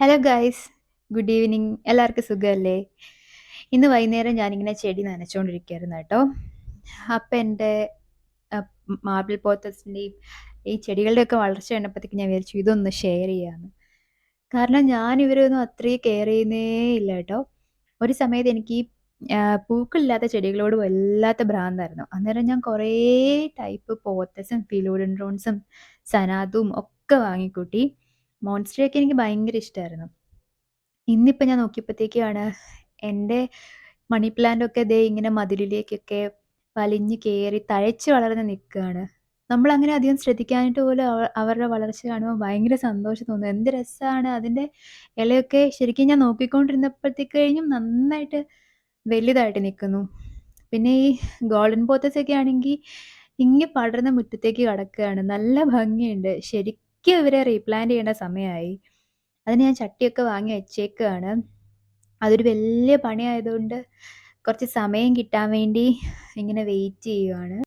Hello guys, good evening. എല്ലാവർക്കും സുഖമല്ലേ? ഇന്ന് വൈകുന്നേരം ഞാനിങ്ങനെ ചെടി നനച്ചുകൊണ്ടിരിക്കുകയായിരുന്നു കേട്ടോ. അപ്പം എൻ്റെ മാർബിൾ പോത്തസിൻ്റെയും ഈ ചെടികളുടെയൊക്കെ വളർച്ച കണ്ടപ്പോഴത്തേക്ക് ഞാൻ വിചാരിച്ചു ഇതൊന്ന് ഷെയർ ചെയ്യാമെന്ന്. കാരണം ഞാൻ ഇവരൊന്നും അത്രയും കെയർ ചെയ്യുന്നേ ഇല്ല കേട്ടോ. ഒരു സമയത്ത് എനിക്ക് ഈ പൂക്കളില്ലാത്ത ചെടികളോട് വല്ലാത്ത ഭ്രാന്തായിരുന്നു. അന്നേരം ഞാൻ കുറേ ടൈപ്പ് പോത്തസും ഫിലോഡൻഡ്രോൺസും സനാതും ഒക്കെ വാങ്ങിക്കൂട്ടി. മോൺസ്റ്ററൊക്കെ എനിക്ക് ഭയങ്കര ഇഷ്ടമായിരുന്നു. ഇന്നിപ്പം ഞാൻ നോക്കിയപ്പോഴത്തേക്കാണ് എൻ്റെ മണി പ്ലാന്റൊക്കെ ദേ ഇങ്ങനെ മതിലിലേക്കൊക്കെ വലിഞ്ഞ് കയറി തഴച്ച് വളർന്ന് നിൽക്കുകയാണ്. നമ്മളങ്ങനെ അധികം ശ്രദ്ധിക്കാഞ്ഞിട്ട് പോലും അവരുടെ വളർച്ച കാണുമ്പോൾ ഭയങ്കര സന്തോഷം തോന്നും. എന്ത് രസമാണ് അതിൻ്റെ ഇലയൊക്കെ. ശരിക്കും ഞാൻ നോക്കിക്കൊണ്ടിരുന്നപ്പോഴത്തേക്കഴിഞ്ഞും നന്നായിട്ട് വലുതായിട്ട് നിൽക്കുന്നു. പിന്നെ ഈ ഗോൾഡൻ പോത്തസൊക്കെ ആണെങ്കിൽ ഇങ്ങ് പടർന്ന് മുറ്റത്തേക്ക് കിടക്കുകയാണ്. നല്ല ഭംഗിയുണ്ട്. ശരിക്കും ഇവരെ റീപ്ലാന്റ് ചെയ്യേണ്ട സമയമായി. അതിന് ഞാൻ ചട്ടിയൊക്കെ വാങ്ങി വെച്ചേക്കുകയാണ്. അതൊരു വലിയ പണിയായതുകൊണ്ട് കുറച്ച് സമയം കിട്ടാൻ വേണ്ടി ഇങ്ങനെ വെയിറ്റ് ചെയ്യുവാണ്.